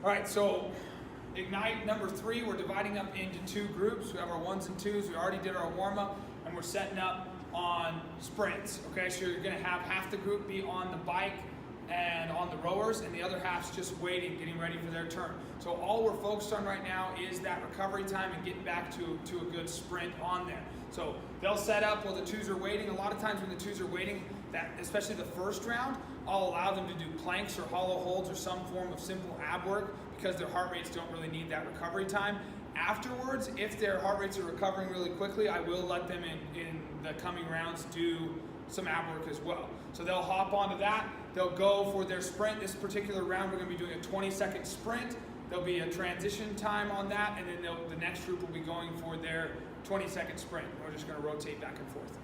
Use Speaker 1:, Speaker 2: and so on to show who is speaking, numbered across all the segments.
Speaker 1: All right, so Ignite number 3, we're dividing up into 2 groups. We have our 1s and 2s. We already did our warm-up, and we're setting up on sprints. Okay, so you're gonna have half the group be on the bike and on the rowers, and the other half's just waiting, getting ready for their turn. So all we're focused on right now is that recovery time and getting back to a good sprint on there. So they'll set up while the 2s are waiting. A lot of times when the 2s are waiting, that especially the first round, I'll allow them to do planks or hollow holds or some form of simple ab work because their heart rates don't really need that recovery time. Afterwards, if their heart rates are recovering really quickly, I will let them in the coming rounds do some ab work as well. So they'll hop onto that, they'll go for their sprint. This particular round, we're gonna be doing a 20-second sprint. There'll be a transition time on that, and then the next group will be going for their 20-second sprint. We're just gonna rotate back and forth.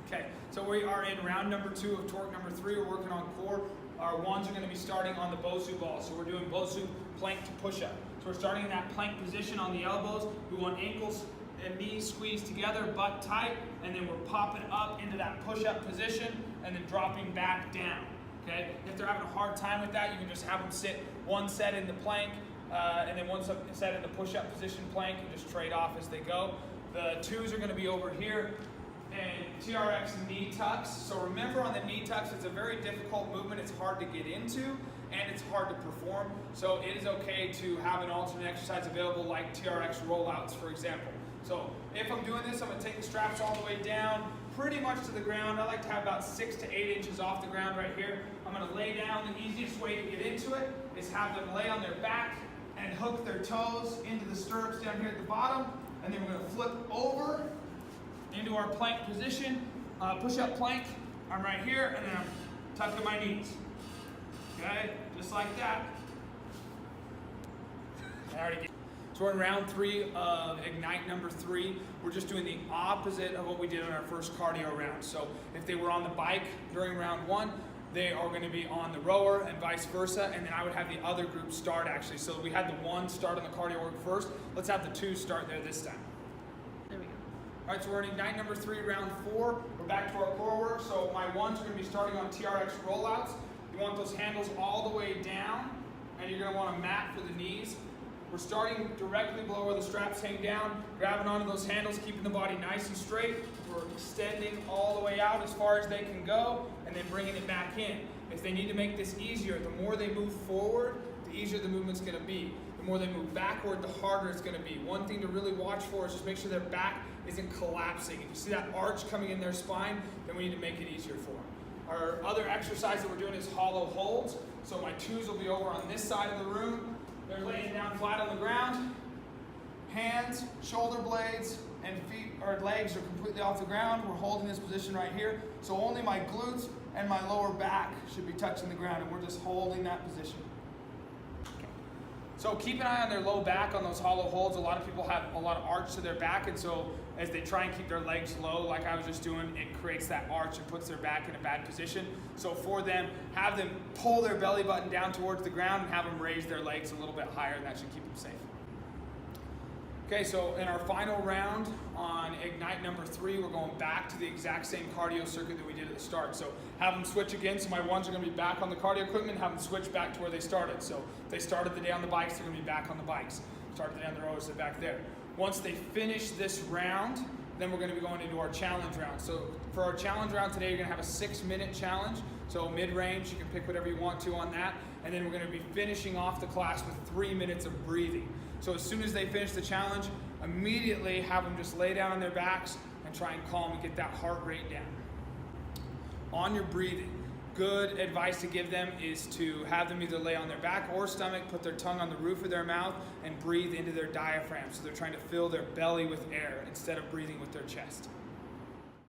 Speaker 1: Okay, so we are in round number 2 of torque number 3. We're working on core. Our 1s are gonna be starting on the Bosu ball. So we're doing Bosu plank to push up. So we're starting in that plank position on the elbows. We want ankles and knees squeezed together, butt tight, and then we're popping up into that push-up position and then dropping back down. Okay? If they're having a hard time with that, you can just have them sit one set in the plank and then one set in the push-up position plank and just trade off as they go. The 2s are going to be over here and TRX knee tucks. So remember on the knee tucks, it's a very difficult movement. It's hard to get into and it's hard to perform. So it is okay to have an alternate exercise available like TRX rollouts, for example. So if I'm doing this, I'm going to take the straps all the way down, pretty much to the ground. I like to have about 6 to 8 inches off the ground right here. I'm going to lay down. The easiest way to get into it is have them lay on their back and hook their toes into the stirrups down here at the bottom. And then we're going to flip over into our plank position, push-up plank. I'm right here, and then I'm tucking my knees. Okay, just like that. So we're in round 3 of Ignite number 3. We're just doing the opposite of what we did in our first cardio round. So if they were on the bike during round 1, they are going to be on the rower and vice versa, and then I would have the other group start actually. So we had the 1 start on the cardio work first. Let's have the 2 start there this time.
Speaker 2: There we go.
Speaker 1: All right, so we're in Ignite number 3, round 4. We're back to our core work. So my 1s are going to be starting on TRX rollouts. You want those handles all the way down, and you're going to want a mat for the knees. We're starting directly below where the straps hang down, grabbing onto those handles, keeping the body nice and straight. We're extending all the way out as far as they can go, and then bringing it back in. If they need to make this easier, the more they move forward, the easier the movement's going to be. The more they move backward, the harder it's going to be. One thing to really watch for is just make sure their back isn't collapsing. If you see that arch coming in their spine, then we need to make it easier for them. Our other exercise that we're doing is hollow holds. So my 2s will be over on this side of the room. They're laying down flat on the ground. Hands, shoulder blades, and feet or legs are completely off the ground. We're holding this position right here. So only my glutes and my lower back should be touching the ground, and we're just holding that position. So keep an eye on their low back on those hollow holds. A lot of people have a lot of arch to their back, and so as they try and keep their legs low, like I was just doing, it creates that arch and puts their back in a bad position. So for them, have them pull their belly button down towards the ground and have them raise their legs a little bit higher, and that should keep them safe. Okay, so in our final round on Ignite number 3, we're going back to the exact same cardio circuit that we did at the start. So have them switch again. So my 1s are going to be back on the cardio equipment, have them switch back to where they started. So if they started the day on the bikes, they're going to be back on the bikes. Started the day on the rowers, they're back there. Once they finish this round, then we're going to be going into our challenge round. So for our challenge round today, you're going to have a 6-minute challenge. So mid-range, you can pick whatever you want to on that. And then we're going to be finishing off the class with 3 minutes of breathing. So as soon as they finish the challenge, immediately have them just lay down on their backs and try and calm and get that heart rate down. On your breathing, good advice to give them is to have them either lay on their back or stomach, put their tongue on the roof of their mouth, and breathe into their diaphragm. So they're trying to fill their belly with air instead of breathing with their chest.